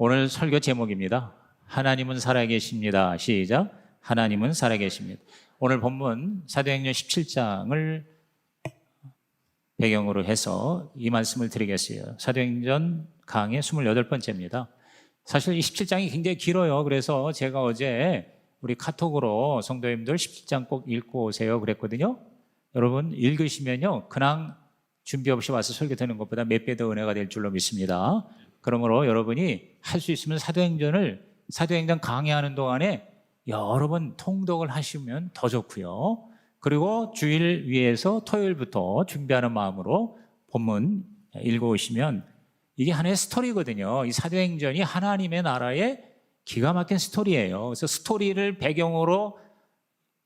오늘 설교 제목입니다. 하나님은 살아계십니다. 시작. 하나님은 살아계십니다. 오늘 본문 사도행전 17장을 배경으로 해서 이 말씀을 드리겠어요. 사도행전 강의 28번째입니다. 사실 이 17장이 굉장히 길어요. 그래서 제가 어제 우리 카톡으로 성도님들 17장 꼭 읽고 오세요 그랬거든요. 여러분 읽으시면요, 그냥 준비 없이 와서 설교 듣는 것보다 몇 배 더 은혜가 될 줄로 믿습니다. 그러므로 여러분이 할 수 있으면 사도행전 강의하는 동안에 여러 번 통독을 하시면 더 좋고요. 그리고 주일 위해서 토요일부터 준비하는 마음으로 본문 읽어오시면 이게 하나의 스토리거든요. 이 사도행전이 하나님의 나라의 기가 막힌 스토리예요. 그래서 스토리를 배경으로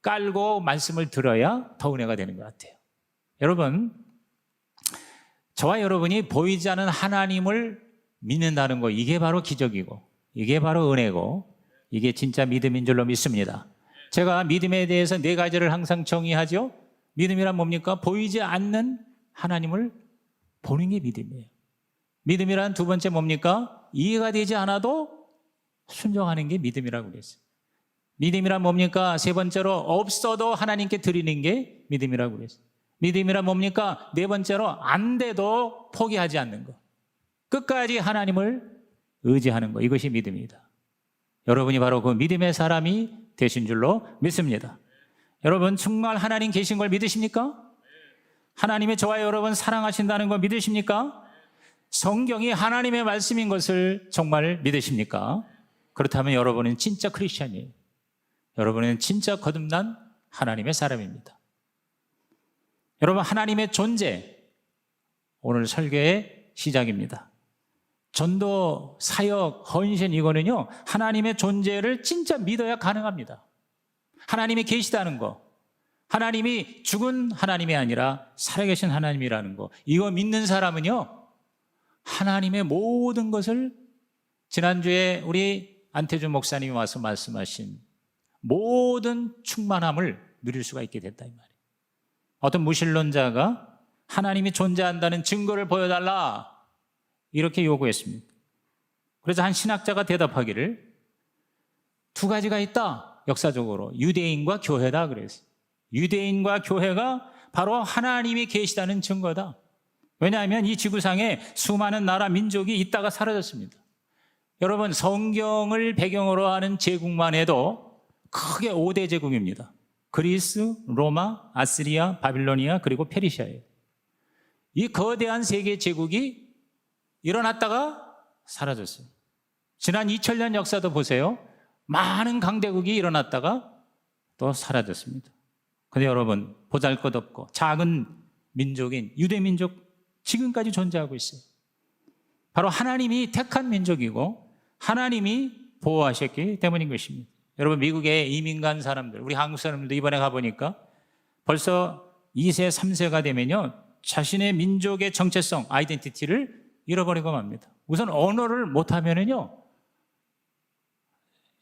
깔고 말씀을 들어야 더 은혜가 되는 것 같아요. 여러분, 저와 여러분이 보이지 않는 하나님을 믿는다는 거, 이게 바로 기적이고 이게 바로 은혜고 이게 진짜 믿음인 줄로 믿습니다. 제가 믿음에 대해서 네 가지를 항상 정의하죠. 믿음이란 뭡니까? 보이지 않는 하나님을 보는 게 믿음이에요. 믿음이란 두 번째 뭡니까? 이해가 되지 않아도 순종하는 게 믿음이라고 그랬어요. 믿음이란 뭡니까? 세 번째로 없어도 하나님께 드리는 게 믿음이라고 그랬어요. 믿음이란 뭡니까? 네 번째로 안 돼도 포기하지 않는 거, 끝까지 하나님을 의지하는 거, 이것이 믿음이다. 여러분이 바로 그 믿음의 사람이 되신 줄로 믿습니다. 여러분 정말 하나님 계신 걸 믿으십니까? 하나님이 저와 여러분 사랑하신다는 걸 믿으십니까? 성경이 하나님의 말씀인 것을 정말 믿으십니까? 그렇다면 여러분은 진짜 크리스찬이에요. 여러분은 진짜 거듭난 하나님의 사람입니다. 여러분, 하나님의 존재, 오늘 설교의 시작입니다. 전도, 사역, 헌신, 이거는요, 하나님의 존재를 진짜 믿어야 가능합니다. 하나님이 계시다는 거, 하나님이 죽은 하나님이 아니라 살아계신 하나님이라는 거, 이거 믿는 사람은요, 하나님의 모든 것을, 지난주에 우리 안태준 목사님이 와서 말씀하신 모든 충만함을 누릴 수가 있게 됐다, 이 말이에요. 어떤 무신론자가 하나님이 존재한다는 증거를 보여달라 이렇게 요구했습니다. 그래서 한 신학자가 대답하기를 두 가지가 있다, 역사적으로. 유대인과 교회다 그랬어요. 유대인과 교회가 바로 하나님이 계시다는 증거다. 왜냐하면 이 지구상에 수많은 나라 민족이 있다가 사라졌습니다. 여러분, 성경을 배경으로 하는 제국만 해도 크게 5대 제국입니다. 그리스, 로마, 아시리아, 바빌로니아, 그리고 페르시아예요. 이 거대한 세계 제국이 일어났다가 사라졌어요. 지난 2000년 역사도 보세요. 많은 강대국이 일어났다가 또 사라졌습니다. 근데 여러분, 보잘것없고 작은 민족인 유대민족 지금까지 존재하고 있어요. 바로 하나님이 택한 민족이고 하나님이 보호하셨기 때문인 것입니다. 여러분, 미국에 이민 간 사람들, 우리 한국 사람들도 이번에 가보니까 벌써 2세, 3세가 되면요, 자신의 민족의 정체성, 아이덴티티를 잃어버리고 맙니다. 우선 언어를 못하면은요,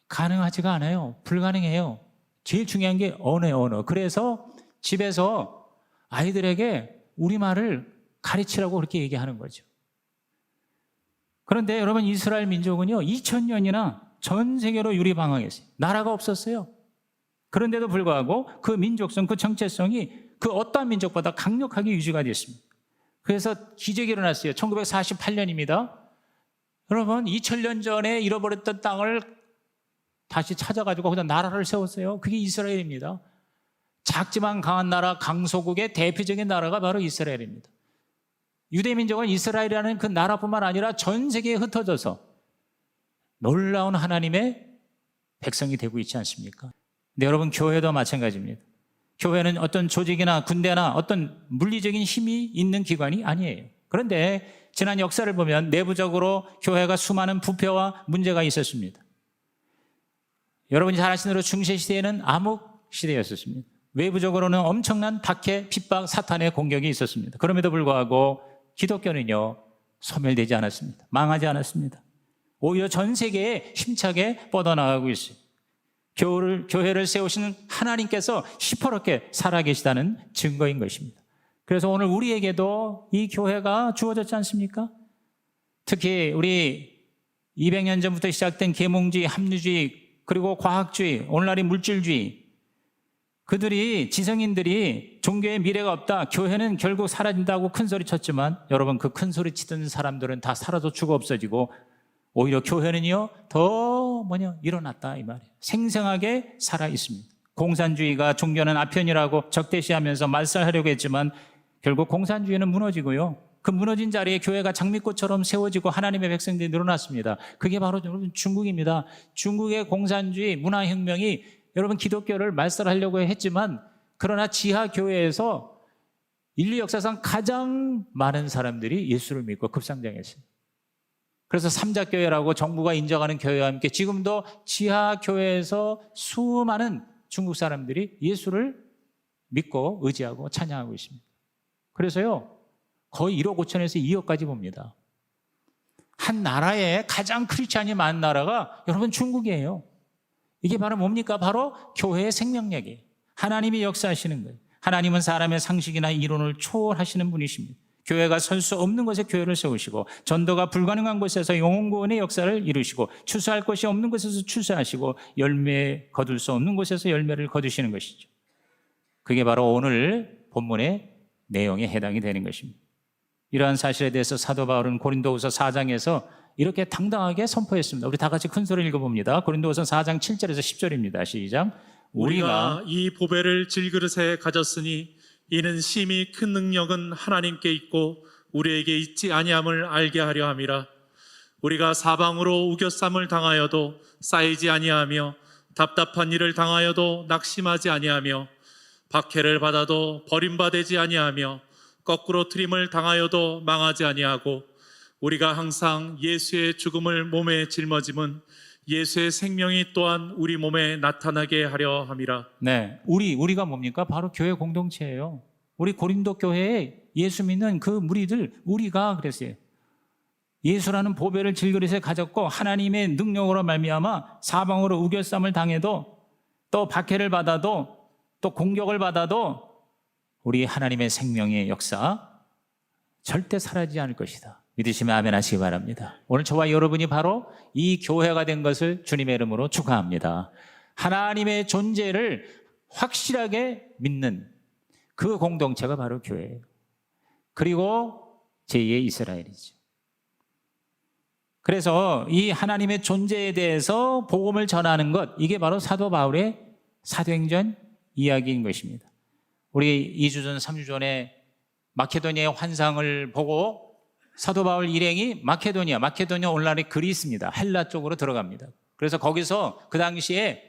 가능하지가 않아요. 불가능해요. 제일 중요한 게 언어. 그래서 집에서 아이들에게 우리말을 가르치라고 그렇게 얘기하는 거죠. 그런데 여러분, 이스라엘 민족은요, 2000년이나 전 세계로 유리방황했어요. 나라가 없었어요. 그런데도 불구하고 그 민족성, 그 정체성이 그 어떠한 민족보다 강력하게 유지가 됐습니다. 그래서 기적이 일어났어요. 1948년입니다. 여러분, 2000년 전에 잃어버렸던 땅을 다시 찾아가지고 거기다 나라를 세웠어요. 그게 이스라엘입니다. 작지만 강한 나라, 강소국의 대표적인 나라가 바로 이스라엘입니다. 유대민족은 이스라엘이라는 그 나라뿐만 아니라 전 세계에 흩어져서 놀라운 하나님의 백성이 되고 있지 않습니까? 근데 여러분, 교회도 마찬가지입니다. 교회는 어떤 조직이나 군대나 어떤 물리적인 힘이 있는 기관이 아니에요. 그런데 지난 역사를 보면 내부적으로 교회가 수많은 부패와 문제가 있었습니다. 여러분이 잘 아시는 대로 중세시대에는 암흑 시대였었습니다. 외부적으로는 엄청난 박해, 핍박, 사탄의 공격이 있었습니다. 그럼에도 불구하고 기독교는요, 소멸되지 않았습니다. 망하지 않았습니다. 오히려 전 세계에 힘차게 뻗어나가고 있어요. 교회를 세우시는 하나님께서 시퍼렇게 살아계시다는 증거인 것입니다. 그래서 오늘 우리에게도 이 교회가 주어졌지 않습니까? 특히 우리 200년 전부터 시작된 계몽주의, 합리주의, 그리고 과학주의, 오늘날의 물질주의, 그들이, 지성인들이 종교에 미래가 없다, 교회는 결국 사라진다고 큰 소리 쳤지만, 여러분, 그 큰 소리 치던 사람들은 다 사라져 죽어 없어지고 오히려 교회는요 더 일어났다 이 말이에요. 생생하게 살아 있습니다. 공산주의가 종교는 아편이라고 적대시하면서 말살하려고 했지만 결국 공산주의는 무너지고요, 그 무너진 자리에 교회가 장미꽃처럼 세워지고 하나님의 백성들이 늘어났습니다. 그게 바로 여러분 중국입니다. 중국의 공산주의 문화혁명이 여러분 기독교를 말살하려고 했지만, 그러나 지하교회에서 인류 역사상 가장 많은 사람들이 예수를 믿고 급성장했어요. 그래서 삼자교회라고 정부가 인정하는 교회와 함께 지금도 지하교회에서 수많은 중국 사람들이 예수를 믿고 의지하고 찬양하고 있습니다. 그래서요 거의 1억 5천에서 2억까지 봅니다. 한 나라에 가장 크리스찬이 많은 나라가 여러분 중국이에요. 이게 바로 뭡니까? 바로 교회의 생명력이에요. 하나님이 역사하시는 거예요. 하나님은 사람의 상식이나 이론을 초월하시는 분이십니다. 교회가 설 수 없는 곳에 교회를 세우시고, 전도가 불가능한 곳에서 영혼구원의 역사를 이루시고, 추수할 것이 없는 곳에서 추수하시고, 열매 거둘 수 없는 곳에서 열매를 거두시는 것이죠. 그게 바로 오늘 본문의 내용에 해당이 되는 것입니다. 이러한 사실에 대해서 사도 바울은 고린도후서 4장에서 이렇게 당당하게 선포했습니다. 우리 다 같이 큰 소리를 읽어봅니다. 고린도후서 4장 7절에서 10절입니다. 시작. 우리가 이 보배를 질그릇에 가졌으니 이는 심히 큰 능력은 하나님께 있고 우리에게 있지 아니함을 알게 하려 함이라. 우리가 사방으로 우겨쌈을 당하여도 쌓이지 아니하며 답답한 일을 당하여도 낙심하지 아니하며 박해를 받아도 버림받지 아니하며 거꾸로 트림을 당하여도 망하지 아니하고, 우리가 항상 예수의 죽음을 몸에 짊어짐은 예수의 생명이 또한 우리 몸에 나타나게 하려 함이라. 네, 우리가 뭡니까? 바로 교회 공동체예요. 우리 고린도 교회에 예수 믿는 그 무리들, 우리가 그랬어요. 예수라는 보배를 질그릇에 가졌고 하나님의 능력으로 말미암아 사방으로 우겨쌈을 당해도, 또 박해를 받아도, 또 공격을 받아도 우리 하나님의 생명의 역사 절대 사라지지 않을 것이다. 믿으시면 아멘 하시기 바랍니다. 오늘 저와 여러분이 바로 이 교회가 된 것을 주님의 이름으로 축하합니다. 하나님의 존재를 확실하게 믿는 그 공동체가 바로 교회예요. 그리고 제2의 이스라엘이죠. 그래서 이 하나님의 존재에 대해서 복음을 전하는 것, 이게 바로 사도 바울의 사도행전 이야기인 것입니다. 우리 2주 전, 3주 전에 마케도니아의 환상을 보고 사도 바울 일행이 마케도니아 오늘날의 그리스입니다. 헬라 쪽으로 들어갑니다. 그래서 거기서 그 당시에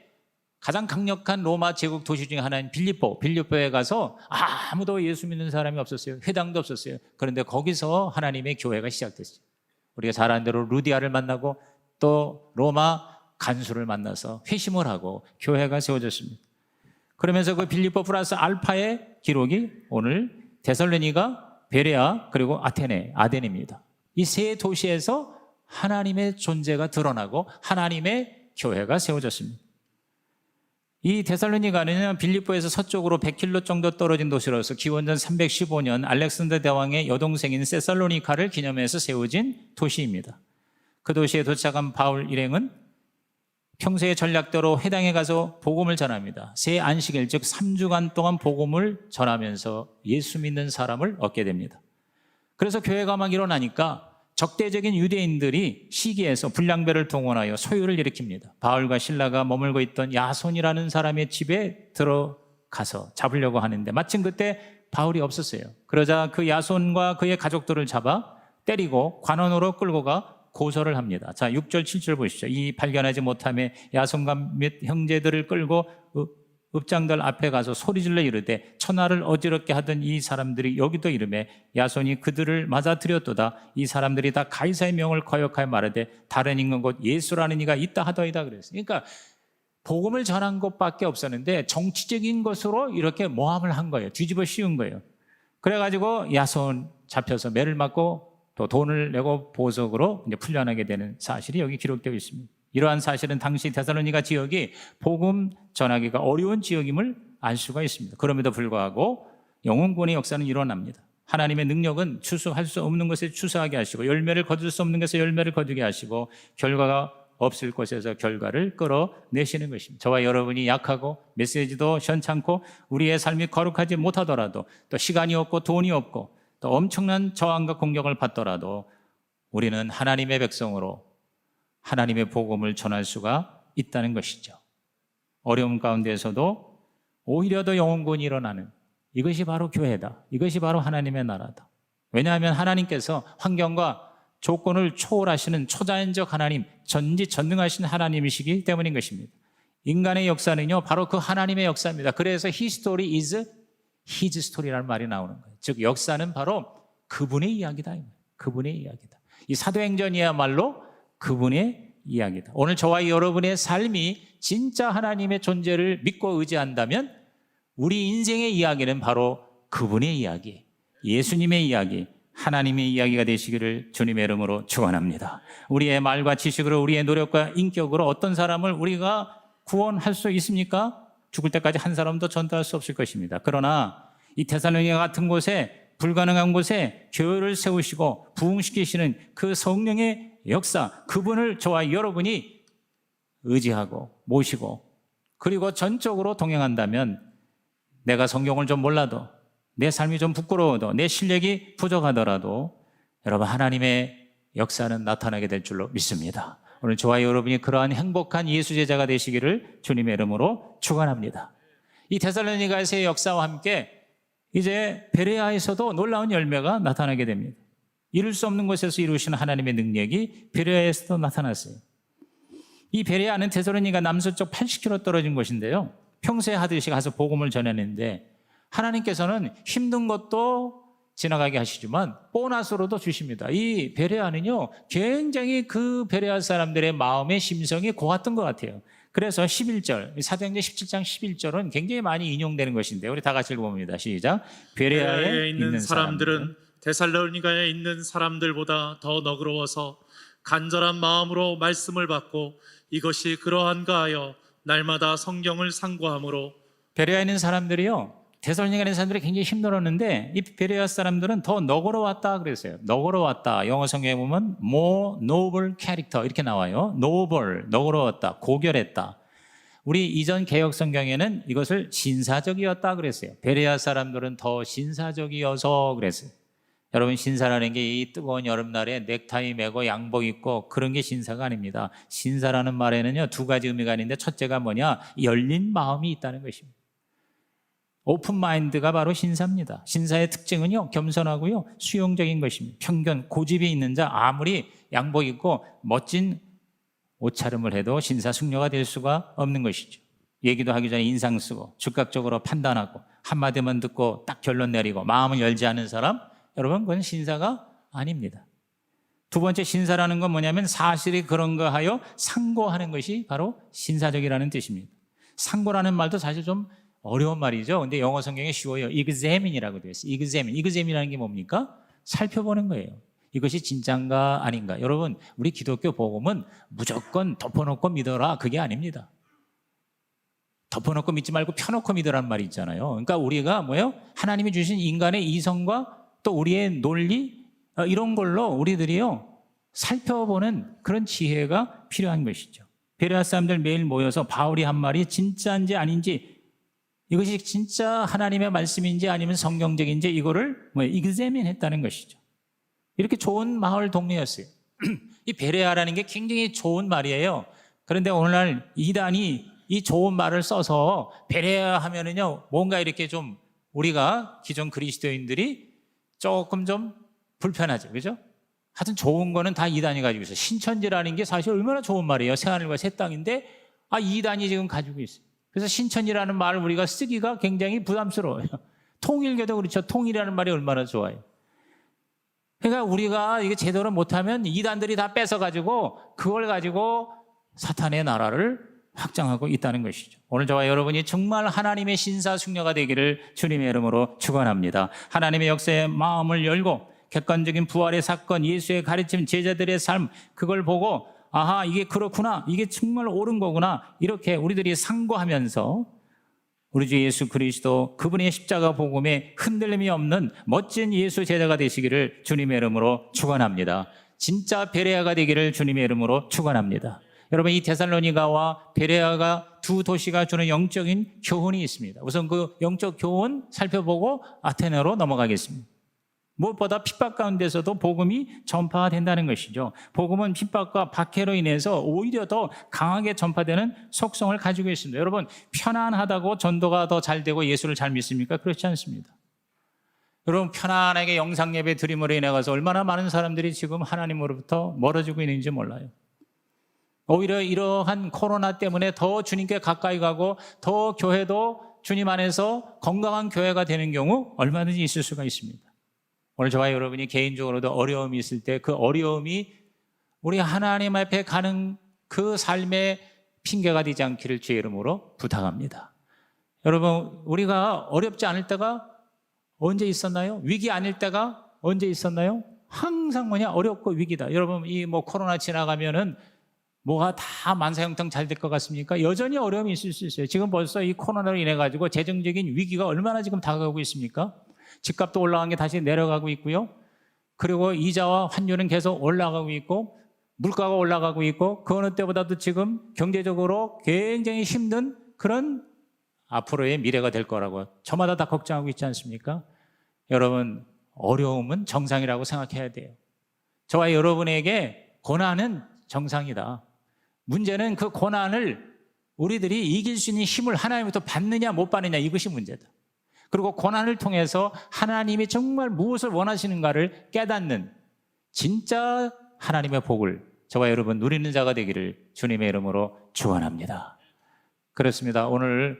가장 강력한 로마 제국 도시 중에 하나인 빌립보에 가서 아무도 예수 믿는 사람이 없었어요. 회당도 없었어요. 그런데 거기서 하나님의 교회가 시작됐어요. 우리가 잘 아는 대로 루디아를 만나고 또 로마 간수를 만나서 회심을 하고 교회가 세워졌습니다. 그러면서 그 빌립보 플러스 알파의 기록이 오늘 데살로니가, 베레아, 그리고 아덴입니다. 이 세 도시에서 하나님의 존재가 드러나고 하나님의 교회가 세워졌습니다. 이 데살로니가는 빌립보에서 서쪽으로 100km 정도 떨어진 도시로서 기원전 315년 알렉산더 대왕의 여동생인 세살로니카를 기념해서 세워진 도시입니다. 그 도시에 도착한 바울 일행은 평소의 전략대로 회당에 가서 복음을 전합니다. 새 안식일, 즉 3주간 동안 복음을 전하면서 예수 믿는 사람을 얻게 됩니다. 그래서 교회가 막 일어나니까 적대적인 유대인들이 시기에서 불량배를 동원하여 소요를 일으킵니다. 바울과 실라가 머물고 있던 야손이라는 사람의 집에 들어가서 잡으려고 하는데 마침 그때 바울이 없었어요. 그러자 그 야손과 그의 가족들을 잡아 때리고 관원으로 끌고 가 고소를 합니다. 자, 6절 7절 보시죠. 이 발견하지 못함에 야손과 몇 형제들을 끌고 읍장들 앞에 가서 소리질러 이르되 천하를 어지럽게 하던 이 사람들이 여기도 이르매 야손이 그들을 맞아들였도다. 이 사람들이 다 가이사의 명을 거역하여 말하되 다른 임금 곧 예수라는 이가 있다 하더이다 그랬어요. 그러니까 복음을 전한 것밖에 없었는데 정치적인 것으로 이렇게 모함을 한 거예요. 뒤집어 씌운 거예요. 그래가지고 야손 잡혀서 매를 맞고 또 돈을 내고 보석으로 이제 풀려나게 되는 사실이 여기 기록되어 있습니다. 이러한 사실은 당시 데살로니가 지역이 복음 전하기가 어려운 지역임을 알 수가 있습니다. 그럼에도 불구하고 영혼구원의 역사는 일어납니다. 하나님의 능력은 추수할 수 없는 것에 추수하게 하시고 열매를 거둘 수 없는 것에 열매를 거두게 하시고 결과가 없을 곳에서 결과를 끌어내시는 것입니다. 저와 여러분이 약하고 메시지도 현찮고 우리의 삶이 거룩하지 못하더라도 또 시간이 없고 돈이 없고 또 엄청난 저항과 공격을 받더라도 우리는 하나님의 백성으로 하나님의 복음을 전할 수가 있다는 것이죠. 어려움 가운데에서도 오히려 더 영원군이 일어나는 이것이 바로 교회다. 이것이 바로 하나님의 나라다. 왜냐하면 하나님께서 환경과 조건을 초월하시는 초자연적 하나님, 전지전능하신 하나님이시기 때문인 것입니다. 인간의 역사는요, 바로 그 하나님의 역사입니다. 그래서 His story is His story라는 말이 나오는 거예요. 즉 역사는 바로 그분의 이야기다. 그분의 이야기다. 이 사도행전이야말로 그분의 이야기다. 오늘 저와 여러분의 삶이 진짜 하나님의 존재를 믿고 의지한다면 우리 인생의 이야기는 바로 그분의 이야기, 예수님의 이야기, 하나님의 이야기가 되시기를 주님의 이름으로 축원합니다. 우리의 말과 지식으로 우리의 노력과 인격으로 어떤 사람을 우리가 구원할 수 있습니까? 죽을 때까지 한 사람도 전도할 수 없을 것입니다. 그러나 이 데살로니가 같은 곳에 불가능한 곳에 교회를 세우시고 부흥시키시는 그 성령의 역사, 그분을 저와 여러분이 의지하고 모시고 그리고 전적으로 동행한다면 내가 성경을 좀 몰라도 내 삶이 좀 부끄러워도 내 실력이 부족하더라도 여러분 하나님의 역사는 나타나게 될 줄로 믿습니다. 오늘 저와 여러분이 그러한 행복한 예수 제자가 되시기를 주님의 이름으로 축원합니다. 이 데살로니가에서의 역사와 함께 이제 베레아에서도 놀라운 열매가 나타나게 됩니다. 이룰 수 없는 곳에서 이루시는 하나님의 능력이 베레아에서도 나타났어요. 이 베레아는 데살로니가 남서쪽 80km 떨어진 곳인데요. 평소에 하듯이 가서 복음을 전했는데 하나님께서는 힘든 것도 지나가게 하시지만 보너스로도 주십니다. 이 베레아는요, 굉장히 그 베레아 사람들의 마음의 심성이 고왔던 것 같아요. 그래서 11절, 사도행전 17장 11절은 굉장히 많이 인용되는 것인데 우리 다 같이 읽어봅니다. 시작. 베레아에 있는 사람들은 데살로니가에 있는 사람들보다 더 너그러워서 간절한 마음으로 말씀을 받고 이것이 그러한가 하여 날마다 성경을 상고함으로. 베레아에 있는 사람들이요, 데살로니가에 있는 사람들이 굉장히 힘들었는데 이 베레아 사람들은 더 너그러웠다 그랬어요. 너그러웠다. 영어 성경에 보면 more noble character 이렇게 나와요. noble, 너그러웠다, 고결했다. 우리 이전 개역 성경에는 이것을 신사적이었다 그랬어요. 베레아 사람들은 더 신사적이어서 그랬어요. 여러분, 신사라는 게 이 뜨거운 여름날에 넥타이 매고 양복 입고 그런 게 신사가 아닙니다. 신사라는 말에는요, 두 가지 의미가 있는데 첫째가 뭐냐? 열린 마음이 있다는 것입니다. 오픈 마인드가 바로 신사입니다. 신사의 특징은요, 겸손하고요, 수용적인 것입니다. 편견, 고집이 있는 자, 아무리 양복 입고 멋진 옷차림을 해도 신사 숙녀가 될 수가 없는 것이죠. 얘기도 하기 전에 인상 쓰고 즉각적으로 판단하고 한마디만 듣고 딱 결론 내리고 마음을 열지 않은 사람, 여러분, 그건 신사가 아닙니다. 두 번째 신사라는 건 뭐냐면 사실이 그런가 하여 상고하는 것이 바로 신사적이라는 뜻입니다. 상고라는 말도 사실 좀 어려운 말이죠. 근데 영어 성경에 쉬워요. examine이라고 되어 있어요. examine이라는 게 뭡니까? 살펴보는 거예요. 이것이 진짜인가 아닌가. 여러분, 우리 기독교 복음은 무조건 덮어놓고 믿어라, 그게 아닙니다. 덮어놓고 믿지 말고 펴놓고 믿으라는 말이 있잖아요. 그러니까 우리가 뭐예요? 하나님이 주신 인간의 이성과 또 우리의 논리, 이런 걸로 우리들이요, 살펴보는 그런 지혜가 필요한 것이죠. 베레아 사람들 매일 모여서 바울이 한 말이 진짜인지 아닌지, 이것이 진짜 하나님의 말씀인지 아니면 성경적인지 이거를 examine 했다는 것이죠. 이렇게 좋은 마을 동네였어요. 이 베레아라는 게 굉장히 좋은 말이에요. 그런데 오늘날 이단이 이 좋은 말을 써서 베레아 하면은요, 뭔가 이렇게 좀 우리가 기존 그리스도인들이 조금 좀 불편하죠. 그죠? 하여튼 좋은 거는 다 이단이 가지고 있어요. 신천지라는 게 사실 얼마나 좋은 말이에요. 새하늘과 새 땅인데, 이단이 지금 가지고 있어요. 그래서 신천이라는 말을 우리가 쓰기가 굉장히 부담스러워요. 통일교도 그렇죠. 통일이라는 말이 얼마나 좋아요. 그러니까 우리가 이게 제대로 못하면 이단들이 다 뺏어가지고 그걸 가지고 사탄의 나라를 확장하고 있다는 것이죠. 오늘 저와 여러분이 정말 하나님의 신사숙녀가 되기를 주님의 이름으로 축원합니다. 하나님의 역사에 마음을 열고 객관적인 부활의 사건, 예수의 가르침, 제자들의 삶, 그걸 보고 아하, 이게 그렇구나, 이게 정말 옳은 거구나, 이렇게 우리들이 상고하면서 우리 주 예수 그리스도 그분의 십자가 복음에 흔들림이 없는 멋진 예수 제자가 되시기를 주님의 이름으로 축원합니다. 진짜 베레아가 되기를 주님의 이름으로 축원합니다. 여러분, 이 데살로니가와 베레아가 두 도시가 주는 영적인 교훈이 있습니다. 우선 그 영적 교훈 살펴보고 아테네로 넘어가겠습니다. 무엇보다 핍박 가운데서도 복음이 전파된다는 것이죠. 복음은 핍박과 박해로 인해서 오히려 더 강하게 전파되는 속성을 가지고 있습니다. 여러분, 편안하다고 전도가 더 잘 되고 예수를 잘 믿습니까? 그렇지 않습니다. 여러분, 편안하게 영상 예배 드림으로 인해 가서 얼마나 많은 사람들이 지금 하나님으로부터 멀어지고 있는지 몰라요. 오히려 이러한 코로나 때문에 더 주님께 가까이 가고 더 교회도 주님 안에서 건강한 교회가 되는 경우 얼마든지 있을 수가 있습니다. 오늘 저와 여러분이 개인적으로도 어려움이 있을 때 그 어려움이 우리 하나님 앞에 가는 그 삶의 핑계가 되지 않기를 주의 이름으로 부탁합니다. 여러분, 우리가 어렵지 않을 때가 언제 있었나요? 위기 아닐 때가 언제 있었나요? 항상 어렵고 위기다. 여러분, 이 코로나 지나가면은 뭐가 다 만사형통 잘 될 것 같습니까? 여전히 어려움이 있을 수 있어요. 지금 벌써 이 코로나로 인해 가지고 재정적인 위기가 얼마나 지금 다가오고 있습니까? 집값도 올라간 게 다시 내려가고 있고요. 그리고 이자와 환율은 계속 올라가고 있고 물가가 올라가고 있고 그 어느 때보다도 지금 경제적으로 굉장히 힘든 그런 앞으로의 미래가 될 거라고 저마다 다 걱정하고 있지 않습니까? 여러분, 어려움은 정상이라고 생각해야 돼요. 저와 여러분에게 고난은 정상이다. 문제는 그 고난을 우리들이 이길 수 있는 힘을 하나님부터 받느냐 못 받느냐, 이것이 문제다. 그리고 고난을 통해서 하나님이 정말 무엇을 원하시는가를 깨닫는 진짜 하나님의 복을 저와 여러분 누리는 자가 되기를 주님의 이름으로 축원합니다. 그렇습니다. 오늘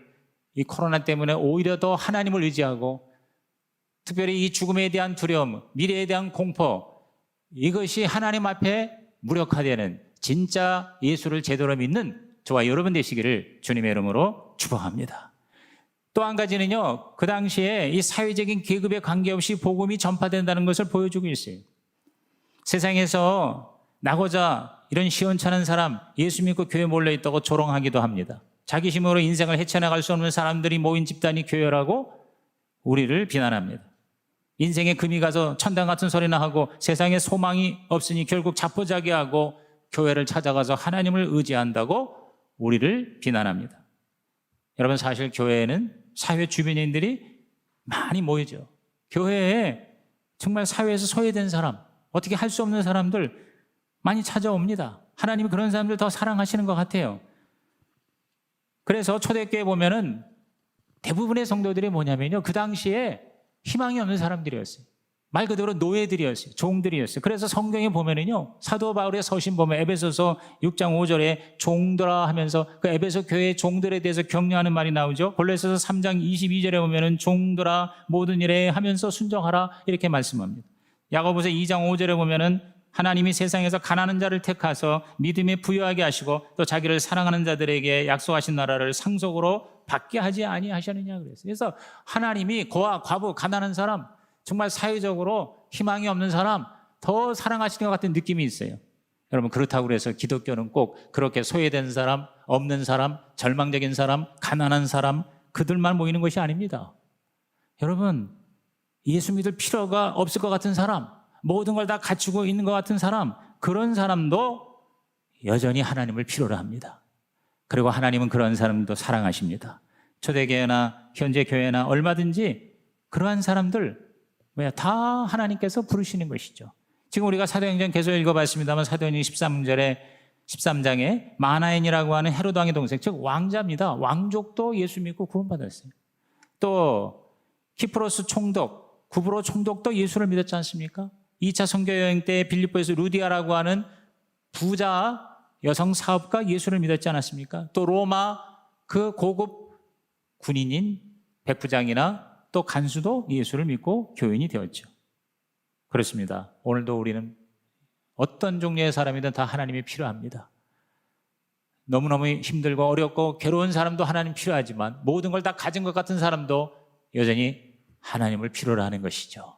이 코로나 때문에 오히려 더 하나님을 의지하고 특별히 이 죽음에 대한 두려움, 미래에 대한 공포, 이것이 하나님 앞에 무력화되는 진짜 예수를 제대로 믿는 저와 여러분 되시기를 주님의 이름으로 축복합니다. 또 한 가지는요, 그 당시에 이 사회적인 계급에 관계없이 복음이 전파된다는 것을 보여주고 있어요. 세상에서 나고자 이런 시원찮은 사람, 예수 믿고 교회 몰려있다고 조롱하기도 합니다. 자기 힘으로 인생을 헤쳐나갈 수 없는 사람들이 모인 집단이 교회라고 우리를 비난합니다. 인생에 금이 가서 천당 같은 소리나 하고 세상에 소망이 없으니 결국 자포자기하고 교회를 찾아가서 하나님을 의지한다고 우리를 비난합니다. 여러분, 사실 교회에는 사회 주변인들이 많이 모이죠. 교회에 정말 사회에서 소외된 사람, 어떻게 할 수 없는 사람들 많이 찾아옵니다. 하나님이 그런 사람들 더 사랑하시는 것 같아요. 그래서 초대교회 보면은 대부분의 성도들이 뭐냐면요, 그 당시에 희망이 없는 사람들이었어요. 말 그대로 노예들이었어요. 종들이었어요. 그래서 성경에 보면은요, 사도 바울의 서신 보면 에베소서 6장 5절에 종들아 하면서 그 에베소 교회의 종들에 대해서 격려하는 말이 나오죠. 골로새서 3장 22절에 보면은 종들아 모든 일에 하면서 순종하라 이렇게 말씀합니다. 야고보서 2장 5절에 보면은 하나님이 세상에서 가난한 자를 택하서 믿음에 부유하게 하시고 또 자기를 사랑하는 자들에게 약속하신 나라를 상속으로 받게 하지 아니하셨느냐 그랬어요. 그래서 하나님이 고아, 과부, 가난한 사람, 정말 사회적으로 희망이 없는 사람 더 사랑하시는 것 같은 느낌이 있어요. 여러분, 그렇다고 해서 기독교는 꼭 그렇게 소외된 사람, 없는 사람, 절망적인 사람, 가난한 사람, 그들만 모이는 것이 아닙니다. 여러분, 예수 믿을 필요가 없을 것 같은 사람, 모든 걸 다 갖추고 있는 것 같은 사람, 그런 사람도 여전히 하나님을 필요로 합니다. 그리고 하나님은 그런 사람도 사랑하십니다. 초대교회나 현재 교회나 얼마든지 그러한 사람들 다 하나님께서 부르시는 것이죠. 지금 우리가 사도행전 계속 읽어봤습니다만 사도행전 13장에 마나엔이라고 하는 헤로드 왕의 동생, 즉 왕자입니다. 왕족도 예수 믿고 구원받았어요. 또 키프로스 총독, 구브로 총독도 예수를 믿었지 않습니까? 2차 선교여행 때 빌립보에서 루디아라고 하는 부자 여성 사업가 예수를 믿었지 않았습니까? 또 로마 그 고급 군인인 백부장이나 또 간수도 예수를 믿고 교인이 되었죠. 그렇습니다. 오늘도 우리는 어떤 종류의 사람이든 다 하나님이 필요합니다. 너무너무 힘들고 어렵고 괴로운 사람도 하나님 필요하지만 모든 걸 다 가진 것 같은 사람도 여전히 하나님을 필요로 하는 것이죠.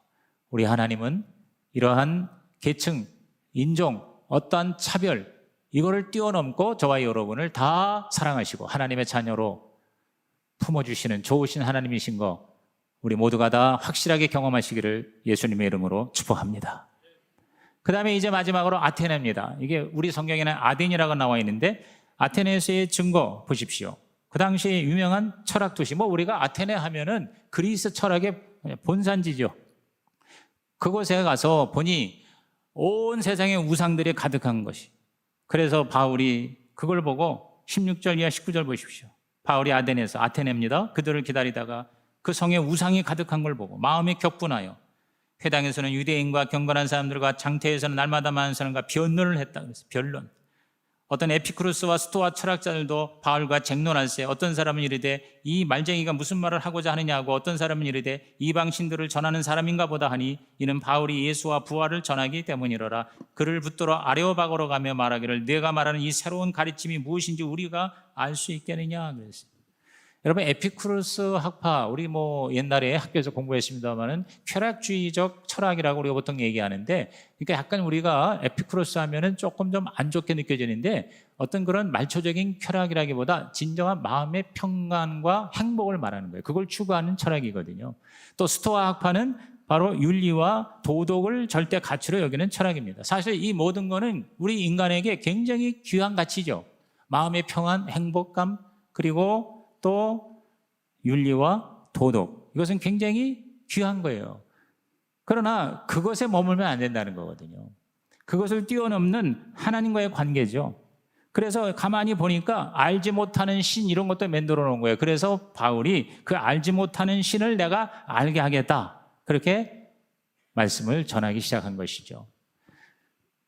우리 하나님은 이러한 계층, 인종, 어떠한 차별, 이거를 뛰어넘고 저와 여러분을 다 사랑하시고 하나님의 자녀로 품어주시는 좋으신 하나님이신 거 우리 모두가 다 확실하게 경험하시기를 예수님의 이름으로 축복합니다. 그 다음에 이제 마지막으로 아테네입니다. 이게 우리 성경에는 아덴이라고 나와 있는데 아테네에서의 증거 보십시오. 그 당시에 유명한 철학 도시, 우리가 아테네 하면은 그리스 철학의 본산지죠. 그곳에 가서 보니 온 세상에 우상들이 가득한 것이. 그래서 바울이 그걸 보고 16절 이하 19절 보십시오. 바울이 아덴에서, 아테네입니다. 그들을 기다리다가 그 성에 우상이 가득한 걸 보고 마음이 격분하여 회당에서는 유대인과 경건한 사람들과 장태에서는 날마다 많은 사람과 변론을 했다. 그래서 변론. 어떤 에피쿠루스와 스토아 철학자들도 바울과 쟁론할세. 어떤 사람은 이르되 이 말쟁이가 무슨 말을 하고자 하느냐고, 어떤 사람은 이르되 이방신들을 전하는 사람인가 보다 하니 이는 바울이 예수와 부활을 전하기 때문이로라. 그를 붙들어 아레오바고로 가며 말하기를 네가 말하는 이 새로운 가르침이 무엇인지 우리가 알 수 있겠느냐 그랬어요. 여러분, 에피쿠루스 학파, 우리 옛날에 학교에서 공부했습니다만은 쾌락주의적 철학이라고 우리가 보통 얘기하는데, 그러니까 약간 우리가 에피쿠루스 하면은 조금 좀 안 좋게 느껴지는데, 어떤 그런 말초적인 쾌락이라기보다 진정한 마음의 평안과 행복을 말하는 거예요. 그걸 추구하는 철학이거든요. 또 스토아 학파는 바로 윤리와 도덕을 절대 가치로 여기는 철학입니다. 사실 이 모든 거는 우리 인간에게 굉장히 귀한 가치죠. 마음의 평안, 행복감, 그리고 또 윤리와 도덕, 이것은 굉장히 귀한 거예요. 그러나 그것에 머물면 안 된다는 거거든요. 그것을 뛰어넘는 하나님과의 관계죠. 그래서 가만히 보니까 알지 못하는 신 이런 것도 만들어 놓은 거예요. 그래서 바울이 그 알지 못하는 신을 내가 알게 하겠다, 그렇게 말씀을 전하기 시작한 것이죠.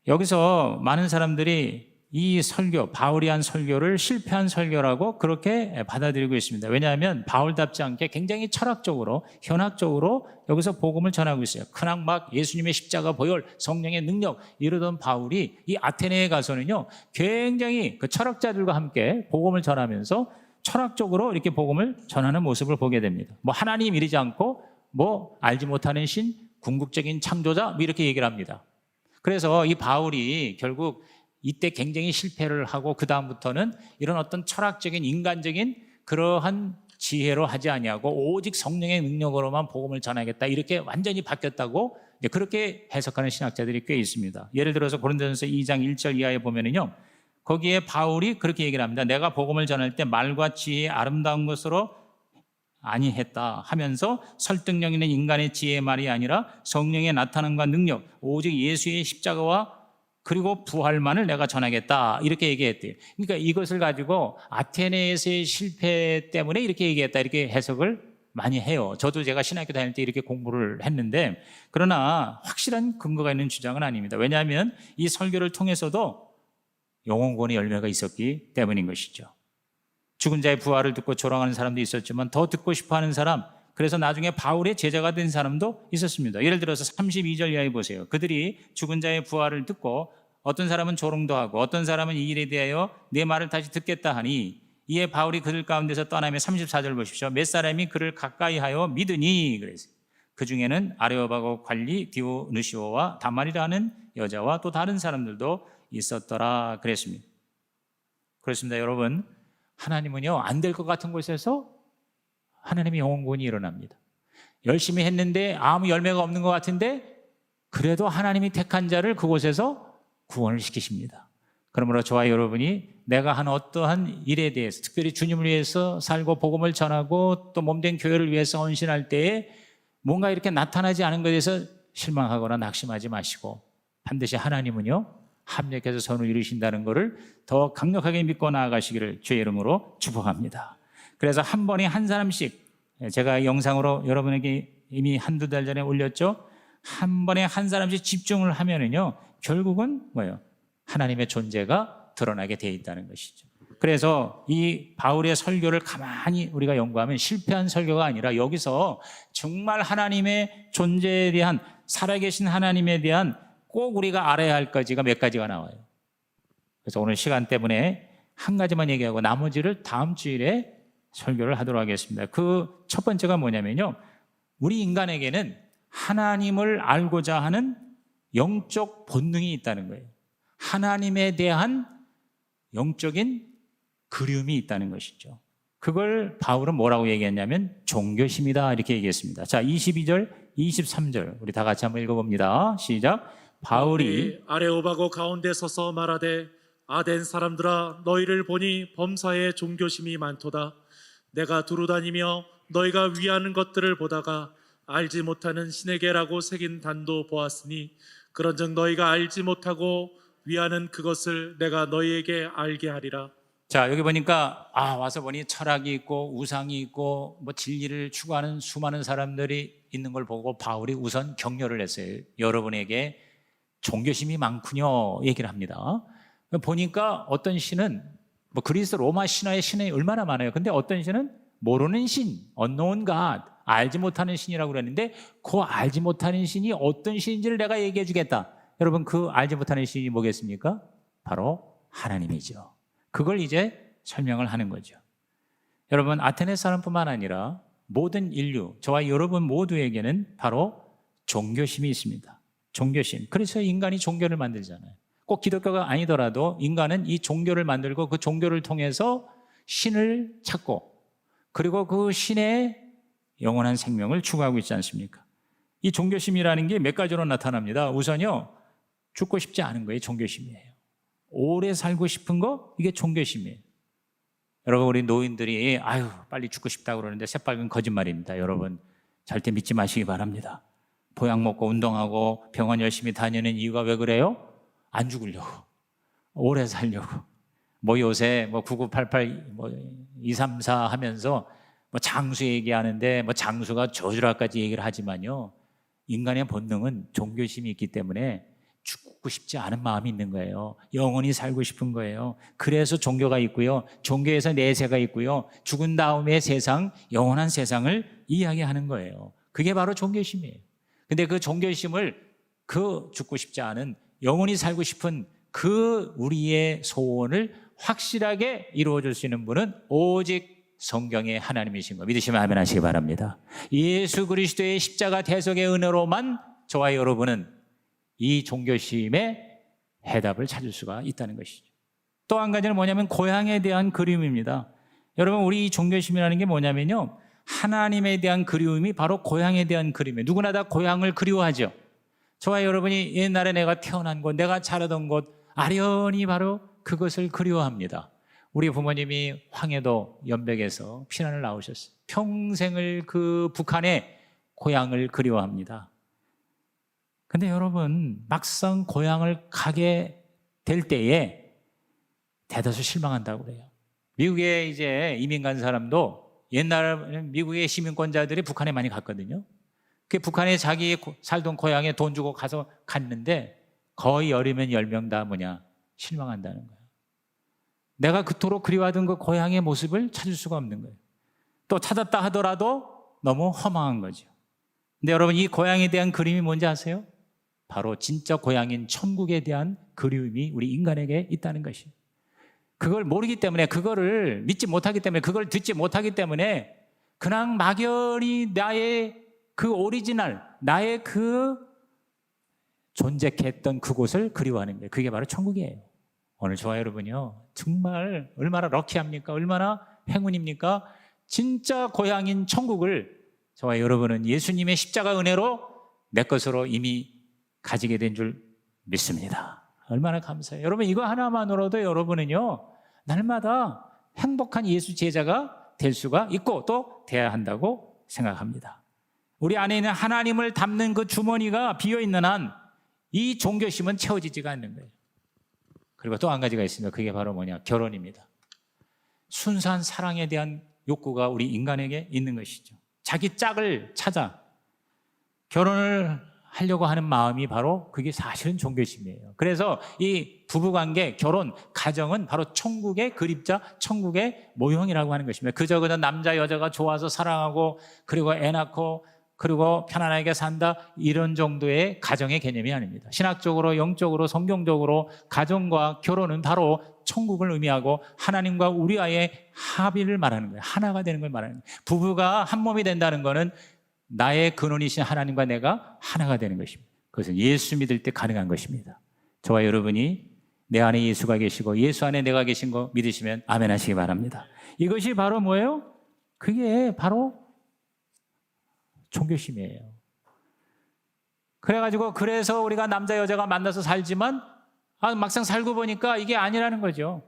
여기서 많은 사람들이 이 설교, 바울이 한 설교를 실패한 설교라고 그렇게 받아들이고 있습니다. 왜냐하면 바울답지 않게 굉장히 철학적으로, 현학적으로 여기서 복음을 전하고 있어요. 큰 악막, 예수님의 십자가 보혈, 성령의 능력 이러던 바울이 이 아테네에 가서는요, 굉장히 그 철학자들과 함께 복음을 전하면서 철학적으로 이렇게 복음을 전하는 모습을 보게 됩니다. 하나님 이르지 않고 알지 못하는 신, 궁극적인 창조자 이렇게 얘기를 합니다. 그래서 이 바울이 결국 이때 굉장히 실패를 하고 그 다음부터는 이런 어떤 철학적인 인간적인 그러한 지혜로 하지 아니하고 오직 성령의 능력으로만 복음을 전하겠다, 이렇게 완전히 바뀌었다고 그렇게 해석하는 신학자들이 꽤 있습니다. 예를 들어서 고린도전서 2장 1절 이하에 보면은요, 거기에 바울이 그렇게 얘기를 합니다. 내가 복음을 전할 때 말과 지혜의 아름다운 것으로 아니했다 하면서 설득력 있는 인간의 지혜의 말이 아니라 성령의 나타남과 능력, 오직 예수의 십자가와 그리고 부활만을 내가 전하겠다, 이렇게 얘기했대요. 그러니까 이것을 가지고 아테네에서의 실패 때문에 이렇게 얘기했다, 이렇게 해석을 많이 해요. 저도 제가 신학교 다닐 때 이렇게 공부를 했는데, 그러나 확실한 근거가 있는 주장은 아닙니다. 왜냐하면 이 설교를 통해서도 영혼구원의 열매가 있었기 때문인 것이죠. 죽은 자의 부활을 듣고 조롱하는 사람도 있었지만 더 듣고 싶어하는 사람, 그래서 나중에 바울의 제자가 된 사람도 있었습니다. 예를 들어서 32절 이하에 보세요. 그들이 죽은 자의 부활을 듣고 어떤 사람은 조롱도 하고 어떤 사람은 이 일에 대하여 내 말을 다시 듣겠다 하니 이에 바울이 그들 가운데서 떠나며 34절 보십시오. 몇 사람이 그를 가까이 하여 믿으니 그랬어요. 그 중에는 아레오바고 관리 디오누시오와 다말이라는 여자와 또 다른 사람들도 있었더라 그랬습니다. 그렇습니다. 여러분, 하나님은요, 안 될 것 같은 곳에서 하나님의 영혼구원이 일어납니다. 열심히 했는데 아무 열매가 없는 것 같은데 그래도 하나님이 택한 자를 그곳에서 구원을 시키십니다. 그러므로 저와 여러분이 내가 한 어떠한 일에 대해서, 특별히 주님을 위해서 살고 복음을 전하고 또 몸된 교회를 위해서 헌신할 때에 뭔가 이렇게 나타나지 않은 것에 대해서 실망하거나 낙심하지 마시고, 반드시 하나님은요, 합력해서 선을 이루신다는 것을 더 강력하게 믿고 나아가시기를 주의 이름으로 축복합니다. 그래서 한 번에 한 사람씩, 제가 영상으로 여러분에게 이미 한두 달 전에 올렸죠. 한 번에 한 사람씩 집중을 하면은요, 결국은 하나님의 존재가 드러나게 돼 있다는 것이죠. 그래서 이 바울의 설교를 가만히 우리가 연구하면 실패한 설교가 아니라 여기서 정말 하나님의 존재에 대한, 살아계신 하나님에 대한 꼭 우리가 알아야 할 가지가 몇 가지가 나와요. 그래서 오늘 시간 때문에 한 가지만 얘기하고 나머지를 다음 주일에 설교를 하도록 하겠습니다. 그 첫 번째가 뭐냐면요, 우리 인간에게는 하나님을 알고자 하는 영적 본능이 있다는 거예요. 하나님에 대한 영적인 그리움이 있다는 것이죠. 그걸 바울은 뭐라고 얘기했냐면 종교심이다 이렇게 얘기했습니다. 자, 22절, 23절 우리 다 같이 한번 읽어봅니다. 시작. 바울이 아레오바고 가운데 서서 말하되 아덴 사람들아 너희를 보니 범사에 종교심이 많도다. 내가 두루다니며 너희가 위하는 것들을 보다가 알지 못하는 신에게라고 새긴 단도 보았으니 그런즉 너희가 알지 못하고 위하는 그것을 내가 너희에게 알게 하리라. 자, 여기 보니까 와서 보니 철학이 있고 우상이 있고 뭐 진리를 추구하는 수많은 사람들이 있는 걸 보고 바울이 우선 격려를 했어요. 여러분에게 종교심이 많군요 얘기를 합니다. 보니까 어떤 신은 뭐 그리스 로마 신화의 신이 얼마나 많아요. 근데 어떤 신은 모르는 신, unknown God, 알지 못하는 신이라고 그랬는데 그 알지 못하는 신이 어떤 신인지를 내가 얘기해 주겠다. 여러분 그 알지 못하는 신이 뭐겠습니까? 바로 하나님이죠. 그걸 이제 설명을 하는 거죠. 여러분 아테네 사람뿐만 아니라 모든 인류, 저와 여러분 모두에게는 바로 종교심이 있습니다. 종교심. 그래서 인간이 종교를 만들잖아요. 꼭 기독교가 아니더라도 인간은 이 종교를 만들고 그 종교를 통해서 신을 찾고 그리고 그 신의 영원한 생명을 추구하고 있지 않습니까? 이 종교심이라는 게 몇 가지로 나타납니다. 우선요, 죽고 싶지 않은 거예요. 종교심이에요. 오래 살고 싶은 거, 이게 종교심이에요. 여러분 우리 노인들이 빨리 죽고 싶다고 그러는데 새빨간 거짓말입니다. 여러분 절대 믿지 마시기 바랍니다. 보약 먹고 운동하고 병원 열심히 다니는 이유가 왜 그래요? 안 죽으려고, 오래 살려고. 뭐 요새 9988 234 하면서 장수 얘기하는데 장수가 저주라까지 얘기를 하지만요, 인간의 본능은 종교심이 있기 때문에 죽고 싶지 않은 마음이 있는 거예요. 영원히 살고 싶은 거예요. 그래서 종교가 있고요, 종교에서 내세가 있고요, 죽은 다음에 세상, 영원한 세상을 이야기하는 거예요. 그게 바로 종교심이에요. 근데 그 종교심을 그 죽고 싶지 않은 영원히 살고 싶은 그 우리의 소원을 확실하게 이루어줄 수 있는 분은 오직 성경의 하나님이신 거 믿으시면 아멘 하시기 바랍니다. 예수 그리스도의 십자가 대속의 은혜로만 저와 여러분은 이 종교심의 해답을 찾을 수가 있다는 것이죠. 또 한 가지는 뭐냐면 고향에 대한 그리움입니다. 여러분 우리 종교심이라는 게 뭐냐면요, 하나님에 대한 그리움이 바로 고향에 대한 그리움이에요. 누구나 다 고향을 그리워하죠. 저와 여러분이 옛날에 내가 태어난 곳, 내가 자라던 곳, 아련히 바로 그것을 그리워합니다. 우리 부모님이 황해도 연백에서 피난을 나오셨어요. 평생을 그 북한의 고향을 그리워합니다. 근데 여러분 막상 고향을 가게 될 때에 대다수 실망한다고 그래요. 미국에 이제 이민 간 사람도 옛날에는 미국의 시민권자들이 북한에 많이 갔거든요. 그 북한에 자기 살던 고향에 돈 주고 가서 갔는데 거의 열이면 10명 다 실망한다는 거예요. 내가 그토록 그리워하던 그 고향의 모습을 찾을 수가 없는 거예요. 또 찾았다 하더라도 너무 허망한 거죠. 근데 여러분 이 고향에 대한 그림이 뭔지 아세요? 바로 진짜 고향인 천국에 대한 그리움이 우리 인간에게 있다는 것이에요. 그걸 모르기 때문에, 그거를 믿지 못하기 때문에, 그걸 듣지 못하기 때문에 그냥 막연히 나의 그 오리지널, 나의 그 존재했던 그곳을 그리워하는 거예요. 그게 바로 천국이에요. 오늘 저와 여러분이요, 정말 얼마나 럭키합니까? 얼마나 행운입니까? 진짜 고향인 천국을 저와 여러분은 예수님의 십자가 은혜로 내 것으로 이미 가지게 된 줄 믿습니다. 얼마나 감사해요. 여러분 이거 하나만으로도 여러분은요, 날마다 행복한 예수 제자가 될 수가 있고 또 돼야 한다고 생각합니다. 우리 안에 있는 하나님을 담는 그 주머니가 비어있는 한 이 종교심은 채워지지가 않는 거예요. 그리고 또 한 가지가 있습니다. 그게 바로 결혼입니다. 순수한 사랑에 대한 욕구가 우리 인간에게 있는 것이죠. 자기 짝을 찾아 결혼을 하려고 하는 마음이 바로 그게 사실은 종교심이에요. 그래서 이 부부관계, 결혼, 가정은 바로 천국의 그림자, 천국의 모형이라고 하는 것입니다. 그저 남자 여자가 좋아서 사랑하고 그리고 애 낳고 그리고 편안하게 산다, 이런 정도의 가정의 개념이 아닙니다. 신학적으로, 영적으로, 성경적으로 가정과 결혼은 바로 천국을 의미하고 하나님과 우리와의 합의를 말하는 거예요. 하나가 되는 걸 말하는 거예요. 부부가 한 몸이 된다는 것은 나의 근원이신 하나님과 내가 하나가 되는 것입니다. 그것은 예수 믿을 때 가능한 것입니다. 저와 여러분이 내 안에 예수가 계시고 예수 안에 내가 계신 거 믿으시면 아멘 하시기 바랍니다. 이것이 바로 뭐예요? 그게 바로 종교심이에요. 그래서 우리가 남자 여자가 만나서 살지만 막상 살고 보니까 이게 아니라는 거죠.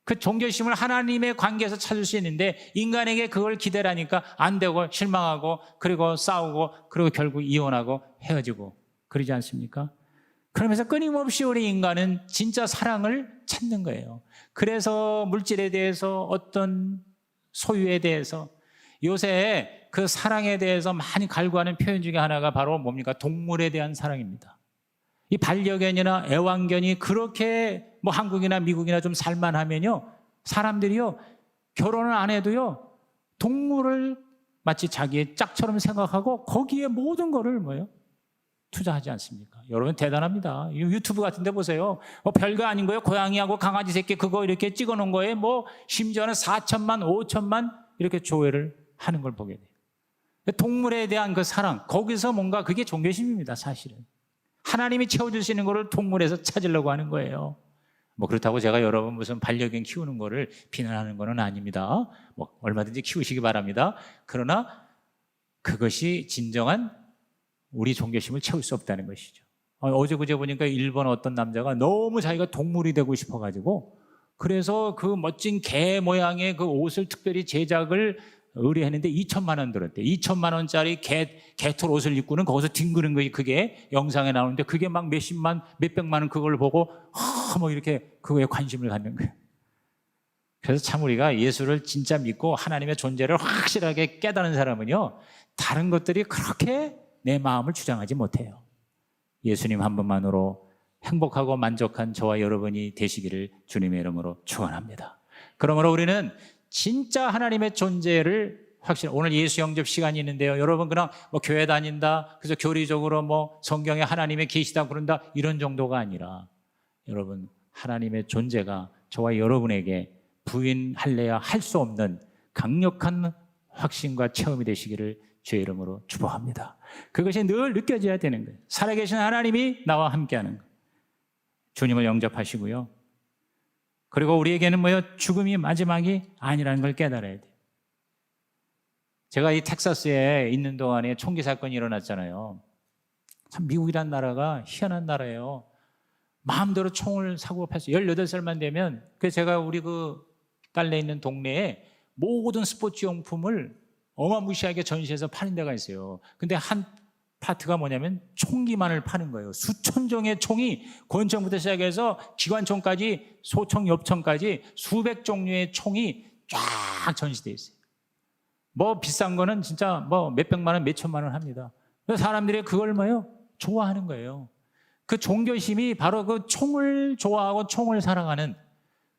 그 종교심을 하나님의 관계에서 찾을 수 있는데 인간에게 그걸 기대라니까 안 되고 실망하고 그리고 싸우고 그리고 결국 이혼하고 헤어지고 그러지 않습니까? 그러면서 끊임없이 우리 인간은 진짜 사랑을 찾는 거예요. 그래서 물질에 대해서 어떤 소유에 대해서 요새 그 사랑에 대해서 많이 갈구하는 표현 중에 하나가 바로 뭡니까? 동물에 대한 사랑입니다. 이 반려견이나 애완견이 그렇게 뭐 한국이나 미국이나 좀 살만하면요, 사람들이요 결혼을 안 해도요 동물을 마치 자기의 짝처럼 생각하고 거기에 모든 거를 뭐예요? 투자하지 않습니까? 여러분 대단합니다. 유튜브 같은 데 보세요. 별거 아닌 거예요. 고양이하고 강아지 새끼 그거 이렇게 찍어 놓은 거에 뭐 심지어는 4천만, 5천만 이렇게 조회를 하는 걸 보게 돼요. 동물에 대한 그 사랑, 거기서 뭔가 그게 종교심입니다, 사실은. 하나님이 채워줄 수 있는 거를 동물에서 찾으려고 하는 거예요. 뭐 그렇다고 제가 여러분 무슨 반려견 키우는 거를 비난하는 거는 아닙니다. 뭐 얼마든지 키우시기 바랍니다. 그러나 그것이 진정한 우리 종교심을 채울 수 없다는 것이죠. 어제 그제 보니까 일본 어떤 남자가 너무 자기가 동물이 되고 싶어가지고 그래서 그 멋진 개 모양의 그 옷을 특별히 제작을 의뢰했는데 2천만 원 들었대. 2천만 원짜리 개털 옷을 입고는 거기서 뒹구는 거지. 그게 영상에 나오는데 그게 막 몇십만, 몇백만 원 그걸 보고 뭐 이렇게 그거에 관심을 갖는 거예요. 그래서 참 우리가 예수를 진짜 믿고 하나님의 존재를 확실하게 깨달은 사람은요, 다른 것들이 그렇게 내 마음을 주장하지 못해요. 예수님 한 분만으로 행복하고 만족한 저와 여러분이 되시기를 주님의 이름으로 축원합니다. 그러므로 우리는 진짜 하나님의 존재를 오늘 예수 영접 시간이 있는데요. 여러분 그냥 뭐 교회 다닌다, 그래서 교리적으로 뭐 성경에 하나님의 계시다 그런다 이런 정도가 아니라 여러분 하나님의 존재가 저와 여러분에게 부인할래야 할 수 없는 강력한 확신과 체험이 되시기를 주의 이름으로 축복합니다. 그것이 늘 느껴져야 되는 거예요. 살아계신 하나님이 나와 함께하는 거예요. 주님을 영접하시고요. 그리고 우리에게는 죽음이 마지막이 아니라는 걸 깨달아야 돼요. 제가 이 텍사스에 있는 동안에 총기 사건이 일어났잖아요. 참 미국이란 나라가 희한한 나라예요. 마음대로 총을 사고 팔았어요. 18살만 되면 제가 우리 그 딸내 있는 동네에 모든 스포츠 용품을 어마무시하게 전시해서 파는 데가 있어요. 근데 한 파트가 뭐냐면 총기만을 파는 거예요. 수천 종의 총이 권총부터 시작해서 기관총까지 소총, 엽총까지 수백 종류의 총이 쫙 전시되어 있어요. 뭐 비싼 거는 진짜 뭐 몇백만 원, 몇천만 원 합니다. 그래서 사람들이 그걸 좋아하는 거예요. 그 종교심이 바로 그 총을 좋아하고 총을 사랑하는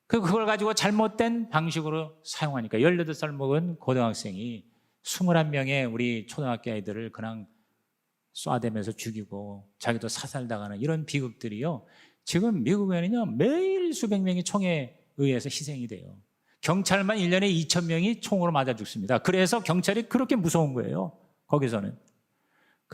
그걸 가지고 잘못된 방식으로 사용하니까 18살 먹은 고등학생이 21명의 우리 초등학교 아이들을 그냥 쏴대면서 죽이고 자기도 사살당하는 이런 비극들이요. 지금 미국에는요 매일 수백 명이 총에 의해서 희생이 돼요. 경찰만 1년에 2,000명이 총으로 맞아 죽습니다. 그래서 경찰이 그렇게 무서운 거예요. 거기서는.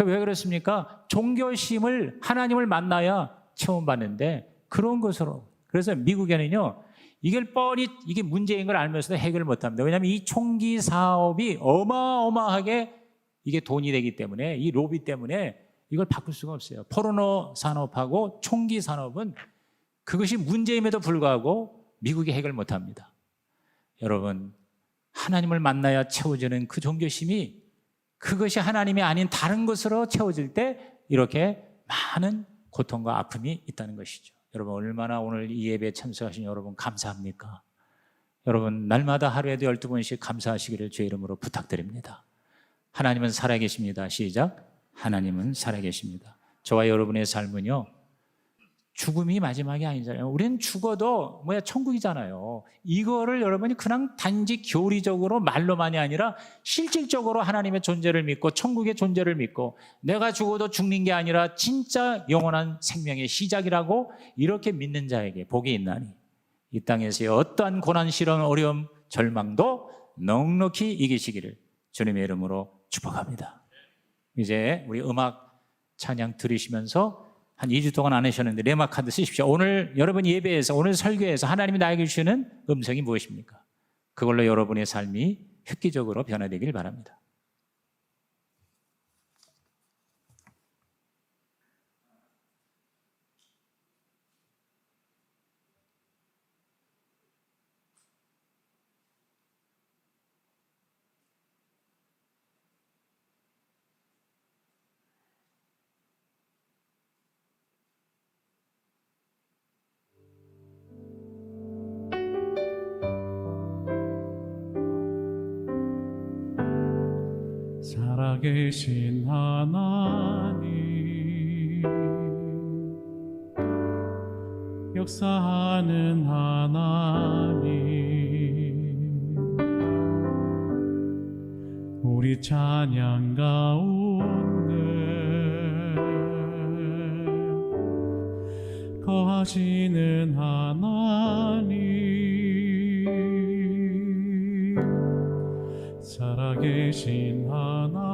왜 그렇습니까? 종교심을 하나님을 만나야 체험받는데 그런 것으로. 그래서 미국에는요 이게 뻔히 이게 문제인 걸 알면서도 해결을 못합니다. 왜냐하면 이 총기 사업이 어마어마하게 이게 돈이 되기 때문에 이 로비 때문에 이걸 바꿀 수가 없어요. 포르노 산업하고 총기 산업은 그것이 문제임에도 불구하고 미국이 해결 못합니다. 여러분 하나님을 만나야 채워지는 그 종교심이 그것이 하나님이 아닌 다른 것으로 채워질 때 이렇게 많은 고통과 아픔이 있다는 것이죠. 여러분 얼마나 오늘 이 예배에 참석하신 여러분 감사합니까? 여러분 날마다 하루에도 12번씩 감사하시기를 주의 이름으로 부탁드립니다. 하나님은 살아계십니다. 시작. 하나님은 살아계십니다. 저와 여러분의 삶은요 죽음이 마지막이 아니잖아요. 우리는 죽어도 천국이잖아요. 이거를 여러분이 그냥 단지 교리적으로 말로만이 아니라 실질적으로 하나님의 존재를 믿고 천국의 존재를 믿고 내가 죽어도 죽는 게 아니라 진짜 영원한 생명의 시작이라고 이렇게 믿는 자에게 복이 있나니 이 땅에서의 어떠한 고난, 시련, 어려움, 절망도 넉넉히 이기시기를 주님의 이름으로 축복합니다. 이제 우리 음악 찬양 들으시면서 한 2주 동안 안 하셨는데 레마 카드 쓰십시오. 오늘 여러분 예배에서 오늘 설교에서 하나님이 나에게 주시는 음성이 무엇입니까? 그걸로 여러분의 삶이 획기적으로 변화되길 바랍니다. 살아계신 하나님, 역사하는 하나님, 우리 찬양 가운데 거하시는 하나님, 살아계신 하나님,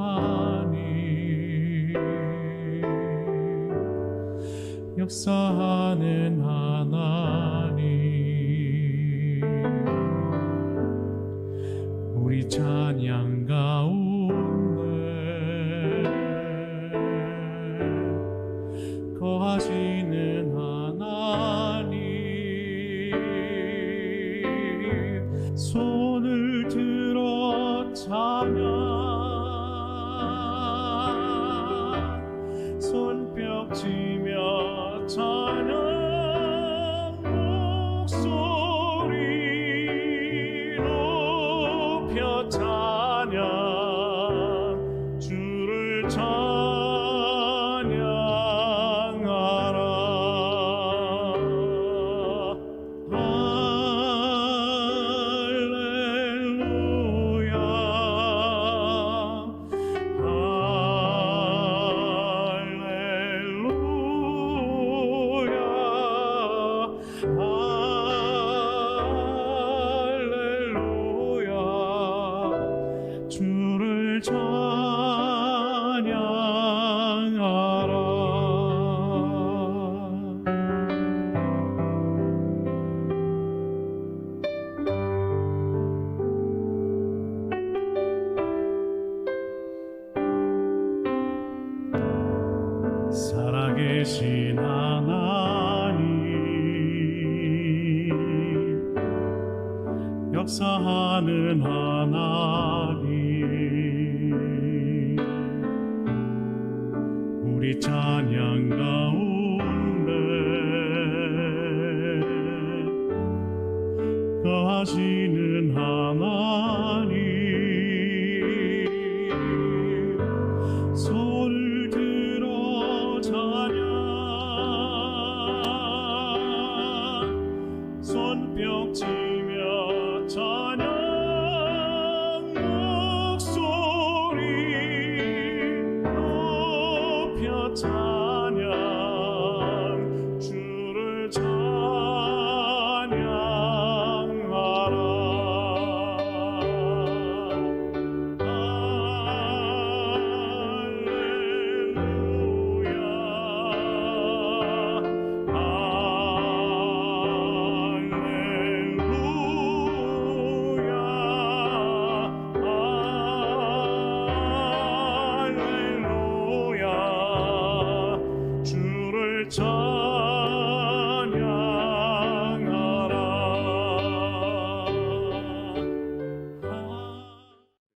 역사하는 하나님, 우리 찬양 가운데 거하시는 하나님, 손을 들어 찬양, 손뼉 치며 찬양, 목소리 높여 찬양, 주를 찬양하라. 할렐루야, 주를 찬양하라. 살아계신 하나님, 역사하는 하나님, 우리 찬양 가운데